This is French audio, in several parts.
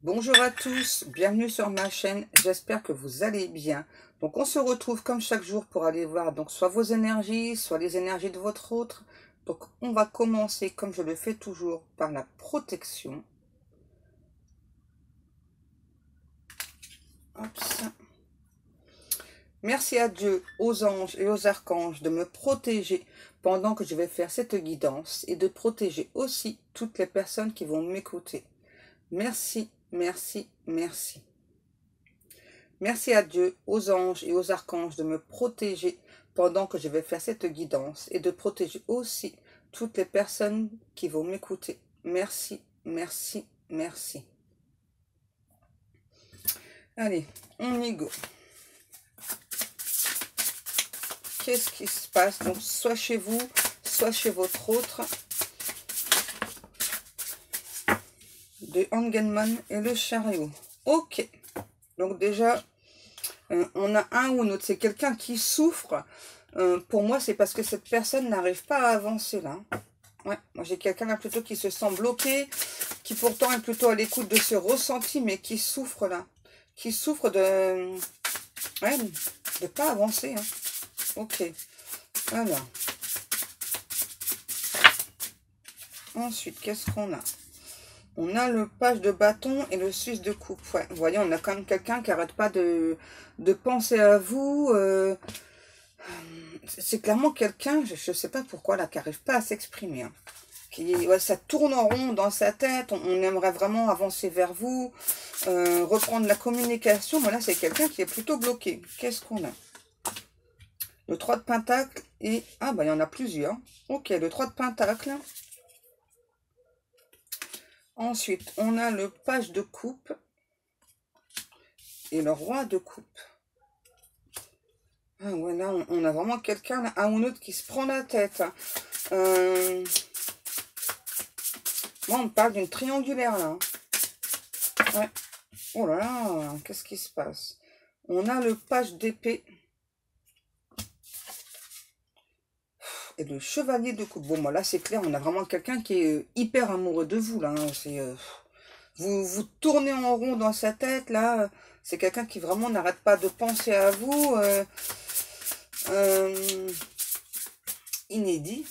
Bonjour à tous, bienvenue sur ma chaîne, j'espère que vous allez bien. Donc on se retrouve comme chaque jour pour aller voir donc soit vos énergies, soit les énergies de votre autre. Donc on va commencer comme je le fais toujours par la protection. Hop, ça. Merci à Dieu, aux anges et aux archanges de me protéger pendant que je vais faire cette guidance et de protéger aussi toutes les personnes qui vont m'écouter. Merci, merci, merci. Merci à Dieu, aux anges et aux archanges de me protéger pendant que je vais faire cette guidance et de protéger aussi toutes les personnes qui vont m'écouter. Merci, merci, merci. Allez, on y go. Qu'est-ce qui se passe? Donc, soit chez vous, soit chez votre autre. De Engelmann et le chariot. Ok. Donc déjà, on a un ou un autre. C'est quelqu'un qui souffre. Pour moi, c'est parce que cette personne n'arrive pas à avancer là. Ouais, moi j'ai quelqu'un là plutôt qui se sent bloqué, qui pourtant est plutôt à l'écoute de ce ressenti, mais qui souffre là. Qui souffre de... Ouais, de pas avancer. Hein. Ok. Alors. Ensuite, qu'est-ce qu'on a? On a le page de bâton et le 6 de coupe. Ouais, vous voyez, on a quand même quelqu'un qui n'arrête pas de penser à vous. C'est clairement quelqu'un, je ne sais pas pourquoi, là, qui n'arrive pas à s'exprimer. Hein. Ouais, ça tourne en rond dans sa tête. On aimerait vraiment avancer vers vous, reprendre la communication. Mais là, c'est quelqu'un qui est plutôt bloqué. Qu'est-ce qu'on a? Le 3 de pentacle et... Ah, bah, il y en a plusieurs. Ok, le 3 de pentacle. Ensuite, on a le page de coupe et le roi de coupe. Ah ouais, là, on a vraiment quelqu'un, un ou autre, qui se prend la tête. Moi, on me parle d'une triangulaire, là. Ouais. Oh là là, qu'est-ce qui se passe? On a le page d'épée. Et le chevalier de coupe. Bon, moi, là, c'est clair, on a vraiment quelqu'un qui est hyper amoureux de vous, là. Hein. Vous tournez en rond dans sa tête, là. C'est quelqu'un qui vraiment n'arrête pas de penser à vous. Inédit.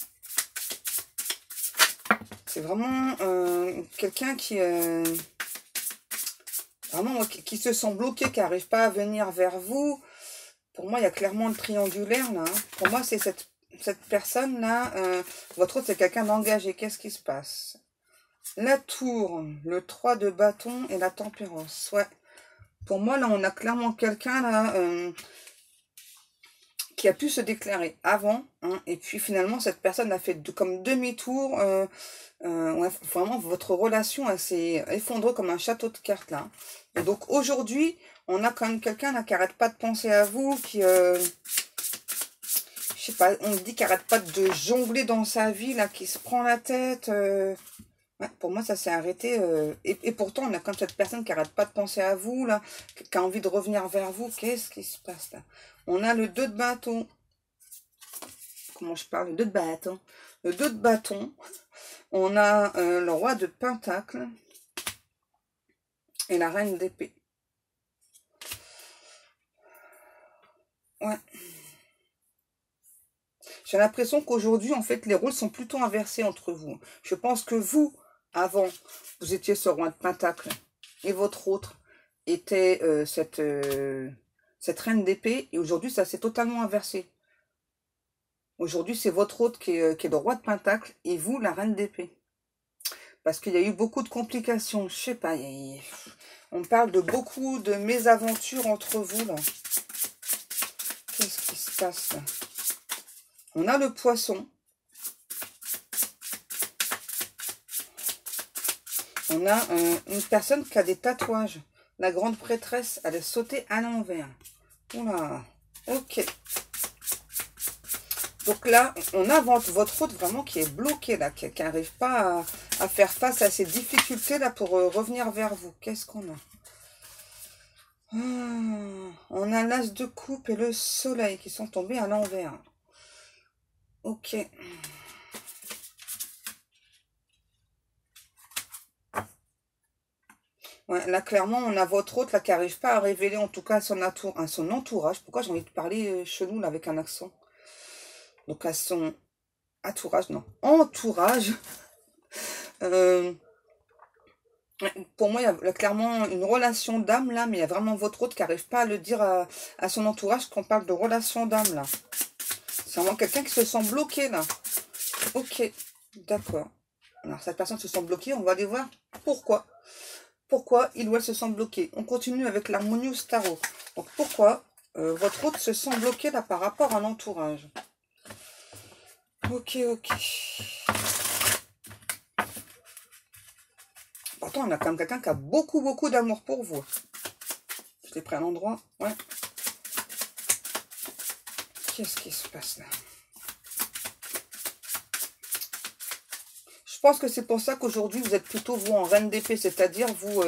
C'est vraiment quelqu'un qui... vraiment, qui se sent bloqué, qui n'arrive pas à venir vers vous. Pour moi, il y a clairement le triangulaire, là. Hein. Pour moi, c'est cette personne-là. Votre autre, c'est quelqu'un d'engagé. Qu'est-ce qui se passe? La tour, le 3 de bâton et la tempérance. Ouais. Pour moi, là, on a clairement quelqu'un, là, qui a pu se déclarer avant. Hein, et puis, finalement, cette personne a fait comme demi-tour. Ouais, vraiment, votre relation, elle s'est effondrée comme un château de cartes, là. Et donc, aujourd'hui, on a quand même quelqu'un, là, qui n'arrête pas de penser à vous, qui... je sais pas, on dit qu'il n'arrête pas de jongler dans sa vie, là, qui se prend la tête. Ouais, pour moi, ça s'est arrêté. Et pourtant, on a comme cette personne qui n'arrête pas de penser à vous, là, qui a envie de revenir vers vous. Qu'est-ce qui se passe, là? On a le 2 de bâton. Comment je parle? Le 2 de bâton. Le 2 de bâton. On a le roi de pentacle. Et la reine d'épée. Ouais. J'ai l'impression qu'aujourd'hui, en fait, les rôles sont plutôt inversés entre vous. Je pense que vous, avant, vous étiez ce roi de pentacle. Et votre autre était cette reine d'épée. Et aujourd'hui, ça s'est totalement inversé. Aujourd'hui, c'est votre autre qui est le roi de pentacle. Et vous, la reine d'épée. Parce qu'il y a eu beaucoup de complications. Je sais pas. On parle de beaucoup de mésaventures entre vous, là. Qu'est-ce qui se passe, là? On a le poisson. On a une personne qui a des tatouages. La grande prêtresse, elle est sautée à l'envers. Oula, ok. Donc là, on a votre autre vraiment qui est bloqué, là, qui n'arrive pas à faire face à ces difficultés, là, pour revenir vers vous. Qu'est-ce qu'on a? On a l'as de coupe et le soleil qui sont tombés à l'envers. Ok. Ouais, là, clairement, on a votre hôte là, qui n'arrive pas à révéler, en tout cas, à son entourage. Pourquoi j'ai envie de parler chelou, là, avec un accent? Donc, à son entourage, non. Entourage. Euh, pour moi, il y a clairement une relation d'âme, là, mais il y a vraiment votre hôte qui n'arrive pas à le dire à son entourage qu'on parle de relation d'âme, là. C'est vraiment quelqu'un qui se sent bloqué, là. Ok, d'accord. Alors, cette personne se sent bloquée, on va aller voir pourquoi. Pourquoi il ou elle se sent bloqué. On continue avec l'Harmonious Tarot. Donc, pourquoi votre hôte se sent bloqué, là, par rapport à l'entourage. Ok, ok. Pourtant, on a quand même quelqu'un qui a beaucoup, beaucoup d'amour pour vous. Je l'ai pris à l'endroit. Ouais. Qu'est-ce qui se passe là? Je pense que c'est pour ça qu'aujourd'hui, vous êtes plutôt, vous, en reine d'épée. C'est-à-dire, vous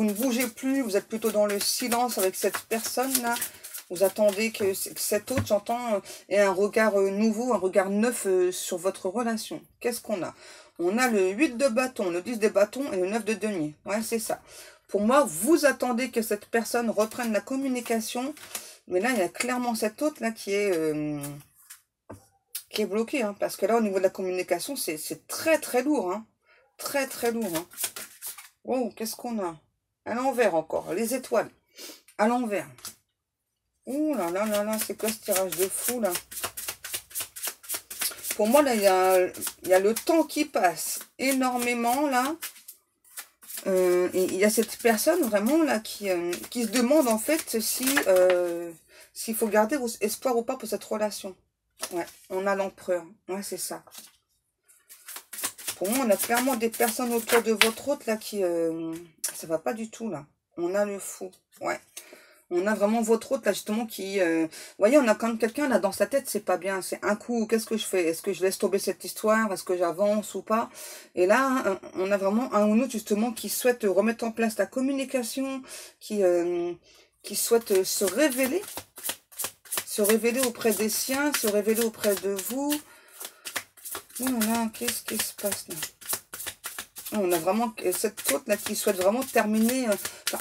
ne bougez plus. Vous êtes plutôt dans le silence avec cette personne-là. Vous attendez que cet autre, j'entends, ait un regard nouveau, un regard neuf sur votre relation. Qu'est-ce qu'on a? On a le 8 de bâton, le 10 de bâton et le 9 de denier. Ouais, c'est ça. Pour moi, vous attendez que cette personne reprenne la communication. Mais là, il y a clairement cet autre là qui est bloqué. Hein, parce que là, au niveau de la communication, c'est très très lourd. Hein, très très lourd. Hein. Oh, qu'est-ce qu'on a? À l'envers encore. Les étoiles. À l'envers. Ouh là là là là, c'est quoi ce tirage de fou là? Pour moi, là, il y a le temps qui passe énormément, là. Et il y a cette personne, vraiment, là, qui se demande, en fait, si s'il faut garder espoir ou pas pour cette relation. Ouais, on a l'empereur. Ouais, c'est ça. Pour moi, on a clairement des personnes autour de votre hôte, là, qui... ça va pas du tout, là. On a le fou. Ouais. On a vraiment votre hôte, là, justement, qui... vous voyez, on a quand même quelqu'un, là, dans sa tête, c'est pas bien. C'est un coup, qu'est-ce que je fais? Est-ce que je laisse tomber cette histoire? Est-ce que j'avance ou pas? Et là, on a vraiment un ou autre, justement, qui souhaite remettre en place la communication, qui souhaite se révéler auprès des siens, se révéler auprès de vous. Oh là là, qu'est-ce qui se passe, là? On a vraiment cette hôte là qui souhaite vraiment terminer,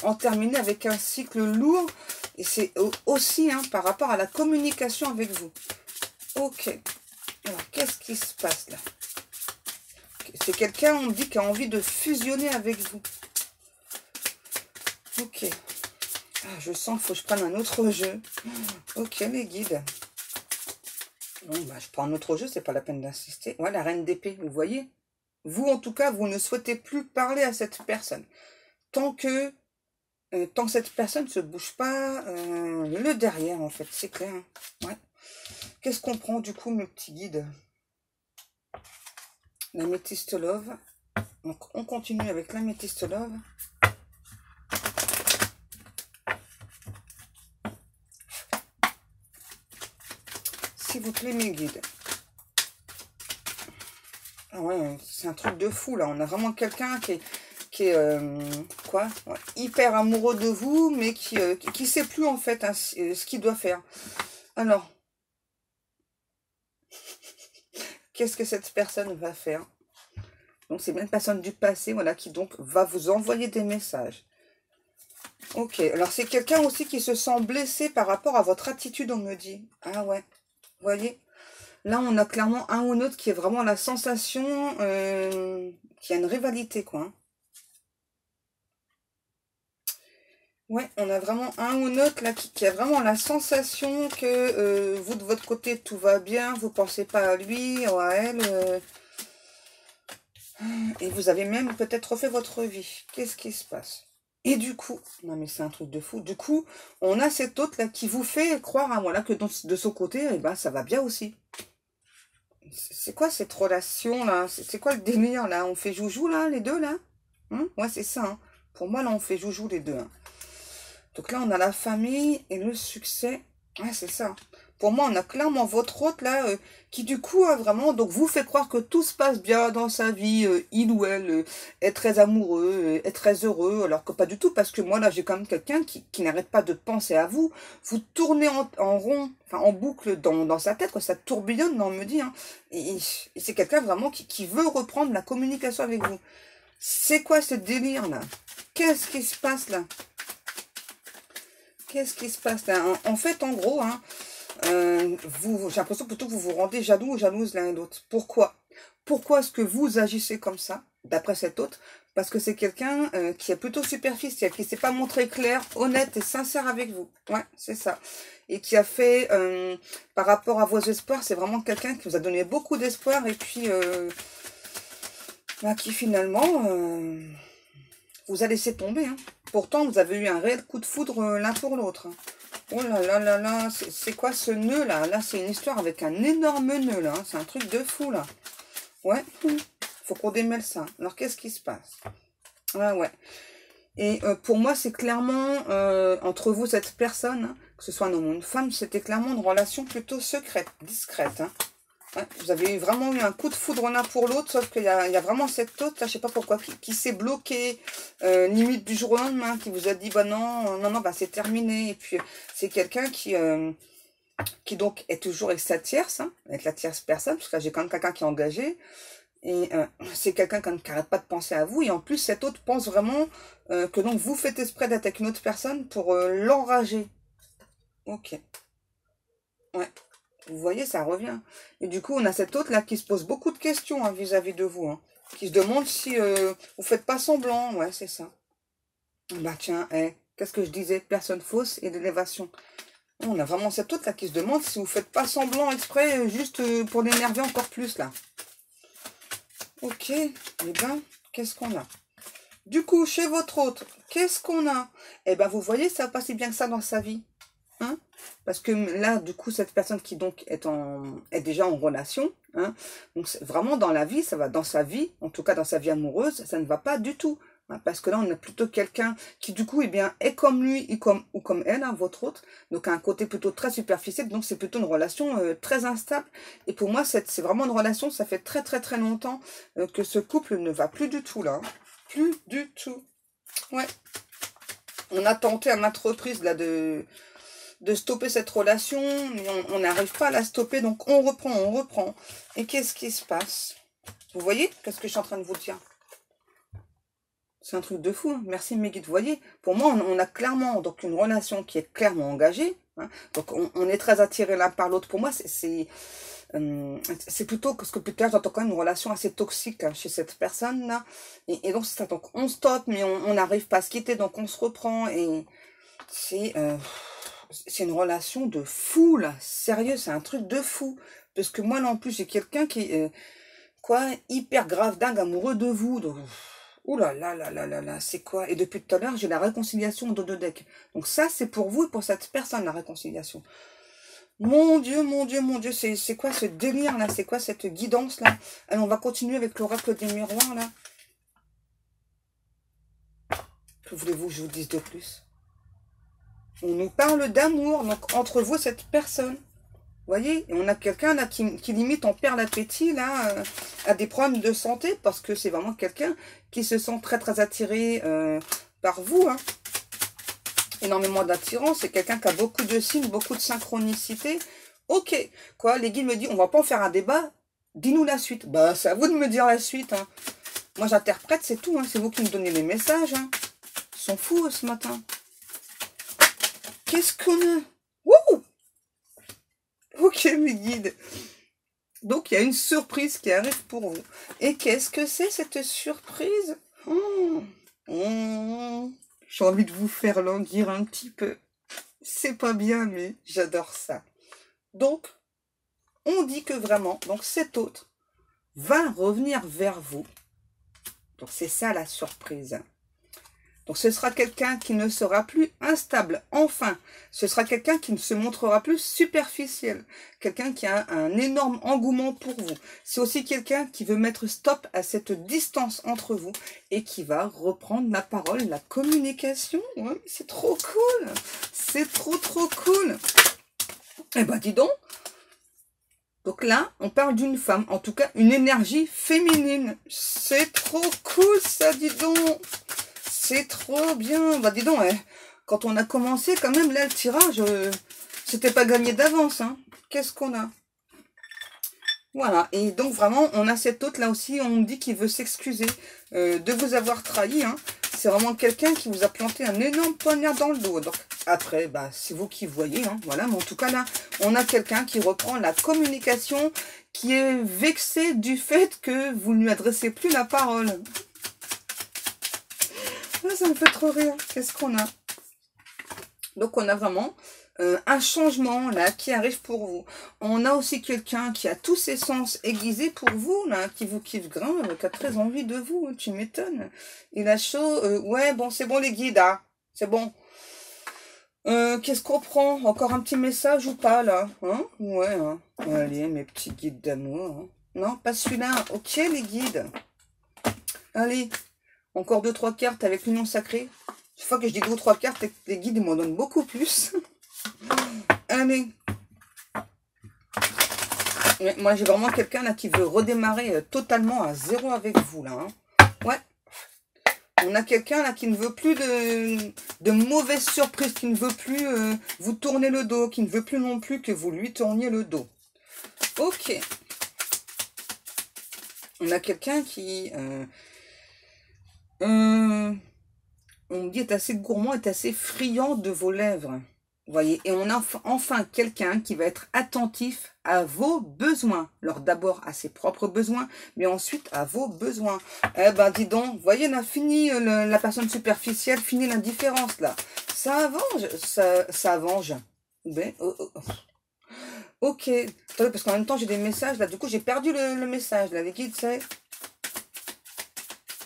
en terminer avec un cycle lourd. Et c'est aussi hein, par rapport à la communication avec vous. Ok. Alors, qu'est-ce qui se passe là? C'est quelqu'un, on me dit, qui a envie de fusionner avec vous. Ok. Ah, je sens qu'il faut que je prenne un autre jeu. Ok, les guides. Bon, bah, je prends un autre jeu, c'est pas la peine d'insister. Ouais, la reine d'épée, vous voyez? Vous, en tout cas, vous ne souhaitez plus parler à cette personne. Tant que cette personne ne se bouge pas le derrière, en fait. C'est clair. Hein. Ouais. Qu'est-ce qu'on prend, du coup, mes petits guides? L'améthyste love. Donc, on continue avec l'améthyste love. S'il vous plaît, mes guides. Ah ouais, c'est un truc de fou, là. On a vraiment quelqu'un qui est quoi, ouais, hyper amoureux de vous, mais qui sait plus, en fait, hein, ce qu'il doit faire. Alors, qu'est-ce que cette personne va faire? Donc, c'est bien une personne du passé, voilà, qui donc va vous envoyer des messages. Ok, alors c'est quelqu'un aussi qui se sent blessé par rapport à votre attitude, on me dit. Ah ouais, vous voyez? Là, on a clairement un ou un autre qui est vraiment la sensation qui a une rivalité, quoi. Hein. Ouais, on a vraiment un ou un autre là qui a vraiment la sensation que vous, de votre côté, tout va bien, vous pensez pas à lui ou à elle. Et vous avez même peut-être refait votre vie. Qu'est-ce qui se passe? Et du coup, non mais c'est un truc de fou, du coup, on a cet autre là qui vous fait croire à voilà, que de son côté, eh ben, ça va bien aussi. C'est quoi cette relation là? C'est quoi le délire là? On fait joujou là, les deux là? Ouais, c'est ça. Hein. Pour moi, là, on fait joujou les deux. Hein. Donc là, on a la famille et le succès. Ouais, c'est ça. Pour moi, on a clairement votre hôte là, qui du coup, a vraiment, donc vous fait croire que tout se passe bien dans sa vie, il ou elle est très amoureux, est très heureux, alors que pas du tout, parce que moi là, j'ai quand même quelqu'un qui n'arrête pas de penser à vous. Vous tournez en rond, enfin en boucle dans sa tête, quoi, ça tourbillonne, on me dit. Hein. Et c'est quelqu'un vraiment qui veut reprendre la communication avec vous. C'est quoi ce délire là? qu'est-ce qui se passe là? Qu'est-ce qui se passe là? En fait, en gros, hein, j'ai l'impression plutôt que vous vous rendez jaloux ou jalouse l'un et l'autre. Pourquoi? Pourquoi est-ce que vous agissez comme ça, d'après cet autre? Parce que c'est quelqu'un qui est plutôt superficiel, qui ne s'est pas montré clair, honnête et sincère avec vous. Ouais, c'est ça. Et qui a fait, par rapport à vos espoirs, c'est vraiment quelqu'un qui vous a donné beaucoup d'espoir et puis qui finalement vous a laissé tomber. Hein. Pourtant, vous avez eu un réel coup de foudre l'un pour l'autre. Oh là là là là, c'est quoi ce nœud là? Là, c'est une histoire avec un énorme nœud là. Hein. C'est un truc de fou là. Ouais, faut qu'on démêle ça. Alors, qu'est-ce qui se passe? Ah ouais. Et pour moi, c'est clairement, entre vous, cette personne, hein, que ce soit un homme ou une femme, c'était clairement une relation plutôt secrète, discrète. Hein. Ouais, vous avez vraiment eu un coup de foudre l'un pour l'autre, sauf qu'il y a vraiment cette autre, là, je sais pas pourquoi, qui s'est bloqué, limite du jour au lendemain, qui vous a dit, bah non, non, non, bah c'est terminé. Et puis, c'est quelqu'un qui donc est toujours avec sa tierce, hein, avec la tierce personne, parce que là, j'ai quand même quelqu'un qui est engagé. Et c'est quelqu'un qui n'arrête pas de penser à vous. Et en plus, cet autre pense vraiment que donc vous faites exprès d'être avec une autre personne pour l'enrager. Ok. Ouais. Vous voyez, ça revient. Et du coup, on a cette autre là qui se pose beaucoup de questions hein, vis-à-vis de vous. Hein, qui se demande si vous faites pas semblant. Ouais, c'est ça. Bah tiens, qu'est-ce que je disais? Personne fausse et d'élévation. On a vraiment cette autre là qui se demande si vous faites pas semblant exprès juste pour l'énerver encore plus là. Ok, eh bien, qu'est-ce qu'on a? Du coup, chez votre autre, qu'est-ce qu'on a? Eh bien, vous voyez, ça va pas si bien que ça dans sa vie. Hein? Parce que là, du coup, cette personne qui donc est déjà en relation, hein, donc vraiment dans la vie, ça va dans sa vie, en tout cas dans sa vie amoureuse, ça ne va pas du tout. Hein, parce que là, on a plutôt quelqu'un qui, du coup, eh bien, est comme lui ou comme elle, hein, votre autre. Donc, a un côté plutôt très superficiel. Donc, c'est plutôt une relation très instable. Et pour moi, c'est vraiment une relation, ça fait très, très, très longtemps que ce couple ne va plus du tout, là. Hein. Plus du tout. Ouais. On a tenté à maintes reprises, là, de stopper cette relation, mais on n'arrive pas à la stopper, donc on reprend. Et qu'est-ce qui se passe? Vous voyez? Qu'est-ce que je suis en train de vous dire? C'est un truc de fou. Hein. Merci mes guides. Vous voyez, pour moi, on a clairement donc une relation qui est clairement engagée. Hein. Donc, on est très attirés l'un par l'autre. Pour moi, c'est plutôt que ce que plus tard, j'entends quand même une relation assez toxique hein, chez cette personne-là. Et donc, c'est ça. Donc, on stoppe, mais on n'arrive pas à se quitter. Donc, on se reprend. Et c'est une relation de fou, là. Sérieux, c'est un truc de fou. Parce que moi, là, en plus, j'ai quelqu'un qui est, hyper grave, dingue, amoureux de vous. Donc, ouh là là là là là là, c'est quoi? Et depuis tout à l'heure, j'ai la réconciliation de deux decks. Donc ça, c'est pour vous et pour cette personne, la réconciliation. Mon Dieu, mon Dieu, mon Dieu, c'est quoi ce délire là? C'est quoi cette guidance là? Allez, on va continuer avec l'oracle des miroirs là. Que voulez-vous que je vous dise de plus? On nous parle d'amour, donc entre vous, cette personne. Vous voyez, et on a quelqu'un là qui limite on perd l'appétit là, a des problèmes de santé parce que c'est vraiment quelqu'un qui se sent très très attiré par vous. Hein. Énormément d'attirance, c'est quelqu'un qui a beaucoup de signes, beaucoup de synchronicité. Ok, quoi, les guides me disent, on va pas en faire un débat, dis-nous la suite. Bah, c'est à vous de me dire la suite. Hein. Moi j'interprète, c'est tout, hein. C'est vous qui me donnez les messages. Hein. Ils sont fous ce matin. Qu'est-ce qu'on a? Wouh! Ok, mes guides. Donc, il y a une surprise qui arrive pour vous. Et qu'est-ce que c'est, cette surprise? J'ai envie de vous faire languir un petit peu. C'est pas bien, mais j'adore ça. Donc, on dit que vraiment, donc cet autre va revenir vers vous. Donc, c'est ça la surprise. Donc, ce sera quelqu'un qui ne sera plus instable. Enfin, ce sera quelqu'un qui ne se montrera plus superficiel. Quelqu'un qui a un énorme engouement pour vous. C'est aussi quelqu'un qui veut mettre stop à cette distance entre vous et qui va reprendre la parole, la communication. Ouais, c'est trop cool. C'est trop, trop cool. Eh ben, dis donc. Donc là, on parle d'une femme, en tout cas, une énergie féminine. C'est trop cool, ça, dis donc. C'est trop bien. Bah dis donc, quand on a commencé, quand même, là, le tirage, c'était pas gagné d'avance. Hein. Qu'est-ce qu'on a? Voilà. Et donc, vraiment, on a cet autre, là aussi, on me dit qu'il veut s'excuser de vous avoir trahi. Hein. c'est vraiment quelqu'un qui vous a planté un énorme poignard dans le dos. Donc après, bah, c'est vous qui voyez, hein, voilà. Mais en tout cas, là, on a quelqu'un qui reprend la communication, qui est vexé du fait que vous ne lui adressez plus la parole. Ah, ça me fait trop rire. Qu'est-ce qu'on a? Donc, on a vraiment un changement, là, qui arrive pour vous. On a aussi quelqu'un qui a tous ses sens aiguisés pour vous, là, qui vous kiffe grave, qui a très envie de vous, tu m'étonnes. Il a chaud, ouais, bon, c'est bon les guides, hein, c'est bon. Qu'est-ce qu'on prend? Encore un petit message ou pas, là? Hein? Ouais, hein. Allez, mes petits guides d'amour. Hein. Non, pas celui-là. Ok, les guides. Allez, encore 2-3 cartes avec l'union sacrée. Chaque fois que je dis 2 ou 3 cartes, les guides m'en donnent beaucoup plus. Allez. Mais moi, j'ai vraiment quelqu'un là qui veut redémarrer totalement à zéro avec vous, là. Hein. Ouais. On a quelqu'un là qui ne veut plus de mauvaises surprises, qui ne veut plus vous tourner le dos, qui ne veut plus non plus que vous lui tourniez le dos. Ok. On a quelqu'un qui, on me dit, est assez gourmand, est assez friand de vos lèvres. Vous voyez, et on a enfin quelqu'un qui va être attentif à vos besoins. Alors d'abord à ses propres besoins, mais ensuite à vos besoins. Eh ben dis donc, vous voyez, on a fini la personne superficielle, fini l'indifférence là. Ça avance, ça avance. Ben, ok, attendez, parce qu'en même temps j'ai des messages là, du coup j'ai perdu le message là, les guides c'est...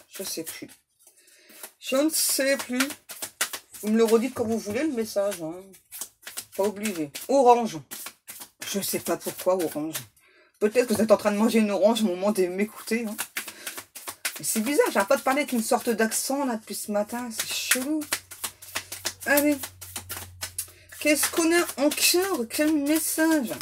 Je sais plus. Je ne sais plus. Vous me le redites quand vous voulez le message, hein. Pas obligé. Orange. Je sais pas pourquoi orange. Peut-être que vous êtes en train de manger une orange au moment de m'écouter. Hein. C'est bizarre, j'arrête pas de parler avec une sorte d'accent là depuis ce matin. C'est chelou. Allez. Qu'est-ce qu'on a encore? Quel message?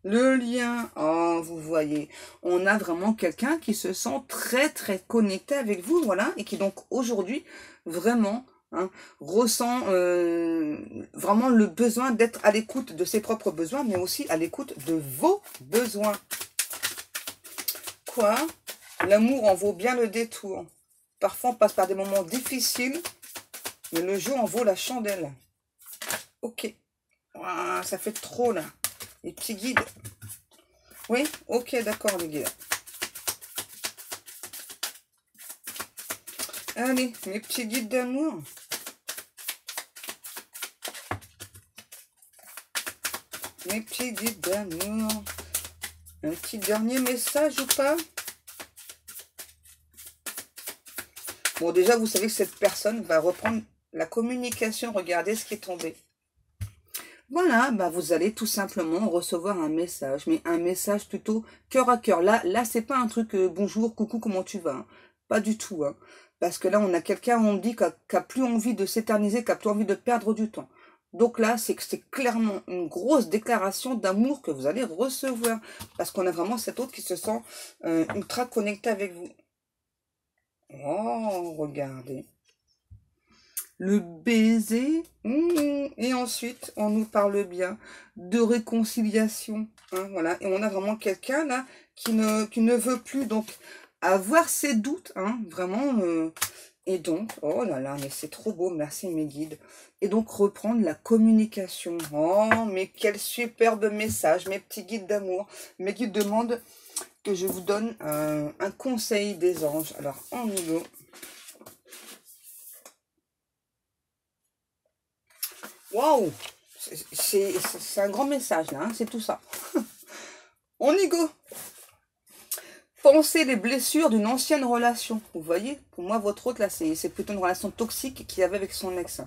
Le lien. Oh, vous voyez. On a vraiment quelqu'un qui se sent très très connecté avec vous. Voilà. Et qui donc aujourd'hui vraiment... Hein, ressent vraiment le besoin d'être à l'écoute de ses propres besoins, mais aussi à l'écoute de vos besoins. Quoi? L'amour en vaut bien le détour. Parfois, on passe par des moments difficiles, mais le jeu en vaut la chandelle. Ok. Ouah, ça fait trop, là. Les petits guides. Oui? Ok, d'accord, les guides. Allez, mes petits guides d'amour. Mes petits guides d'amour. Un petit dernier message ou pas? Bon, déjà, vous savez que cette personne va reprendre la communication. Regardez ce qui est tombé. Voilà, bah vous allez tout simplement recevoir un message. Mais un message plutôt cœur à cœur. Là c'est pas un truc bonjour, coucou, comment tu vas? Hein. Pas du tout. Hein. Parce que là, on a quelqu'un, on me dit, qui a plus envie de s'éterniser, qui a plus envie de perdre du temps. Donc là, c'est que c'est clairement une grosse déclaration d'amour que vous allez recevoir. Parce qu'on a vraiment cet autre qui se sent ultra connecté avec vous. Oh, regardez. Le baiser. Et ensuite, on nous parle bien de réconciliation. Hein, voilà. Et on a vraiment quelqu'un là qui ne veut plus donc avoir ses doutes. Hein, vraiment. Et donc, oh là là, mais c'est trop beau. Merci mes guides. Et donc, reprendre la communication. Oh, mais quel superbe message. Mes petits guides d'amour. Mes guides demandent que je vous donne un conseil des anges. Alors, en niveau... Waouh, c'est un grand message là, hein, c'est tout ça. On y go. Pensez les blessures d'une ancienne relation. Vous voyez, pour moi, votre autre là, c'est plutôt une relation toxique qu'il avait avec son ex.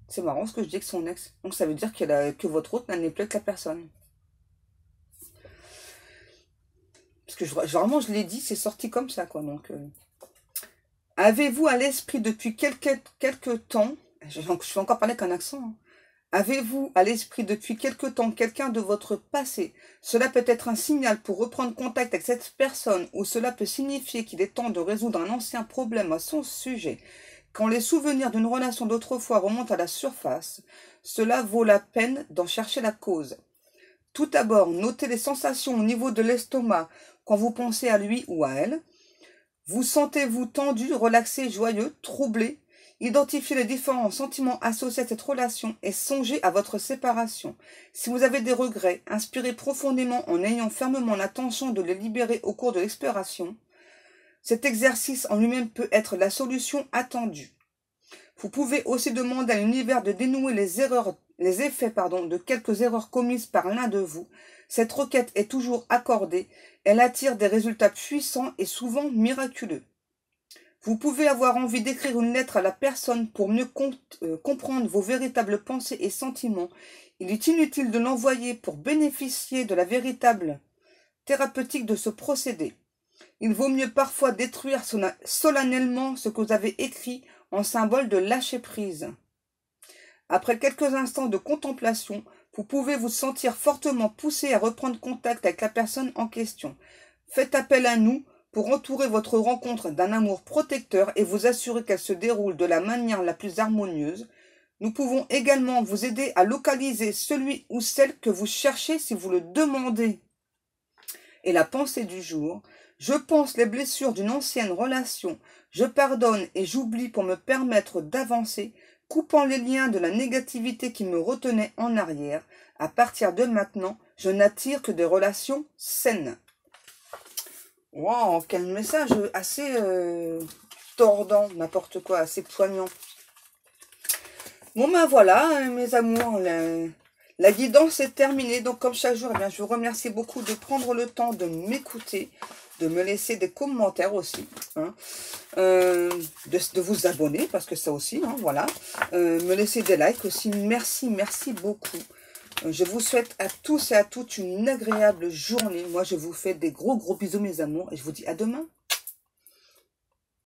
C'est marrant ce que je dis que son ex. Donc ça veut dire que votre autre n'est plus avec la personne. Parce que vraiment, je l'ai dit, c'est sorti comme ça, quoi. Donc, avez-vous à l'esprit depuis quelque temps... Je vais encore parler qu'un accent. Hein. Avez-vous à l'esprit depuis quelque temps quelqu'un de votre passé? Cela peut être un signal pour reprendre contact avec cette personne ou cela peut signifier qu'il est temps de résoudre un ancien problème à son sujet. Quand les souvenirs d'une relation d'autrefois remontent à la surface, cela vaut la peine d'en chercher la cause. Tout d'abord, notez les sensations au niveau de l'estomac quand vous pensez à lui ou à elle. Vous sentez-vous tendu, relaxé, joyeux, troublé? Identifiez les différents sentiments associés à cette relation et songez à votre séparation. Si vous avez des regrets, inspirez profondément en ayant fermement l'intention de les libérer au cours de l'exploration. Cet exercice en lui-même peut être la solution attendue. Vous pouvez aussi demander à l'univers de dénouer les effets de quelques erreurs commises par l'un de vous. Cette requête est toujours accordée. Elle attire des résultats puissants et souvent miraculeux. Vous pouvez avoir envie d'écrire une lettre à la personne pour mieux comprendre vos véritables pensées et sentiments. Il est inutile de l'envoyer pour bénéficier de la véritable thérapeutique de ce procédé. Il vaut mieux parfois détruire solennellement ce que vous avez écrit en symbole de lâcher-prise. Après quelques instants de contemplation, vous pouvez vous sentir fortement poussé à reprendre contact avec la personne en question. Faites appel à nous pour entourer votre rencontre d'un amour protecteur et vous assurer qu'elle se déroule de la manière la plus harmonieuse. Nous pouvons également vous aider à localiser celui ou celle que vous cherchez si vous le demandez. Et la pensée du jour: je pense les blessures d'une ancienne relation, je pardonne et j'oublie pour me permettre d'avancer, coupant les liens de la négativité qui me retenait en arrière. À partir de maintenant, je n'attire que des relations saines. Wow, quel message assez tordant, n'importe quoi, assez poignant. Bon ben voilà, mes amours, la guidance est terminée. Donc comme chaque jour, eh bien, je vous remercie beaucoup de prendre le temps de m'écouter, de me laisser des commentaires aussi, hein, de vous abonner, parce que ça aussi, hein, voilà, me laisser des likes aussi. Merci, merci beaucoup. Je vous souhaite à tous et à toutes une agréable journée. Moi, je vous fais des gros bisous, mes amours, et je vous dis à demain.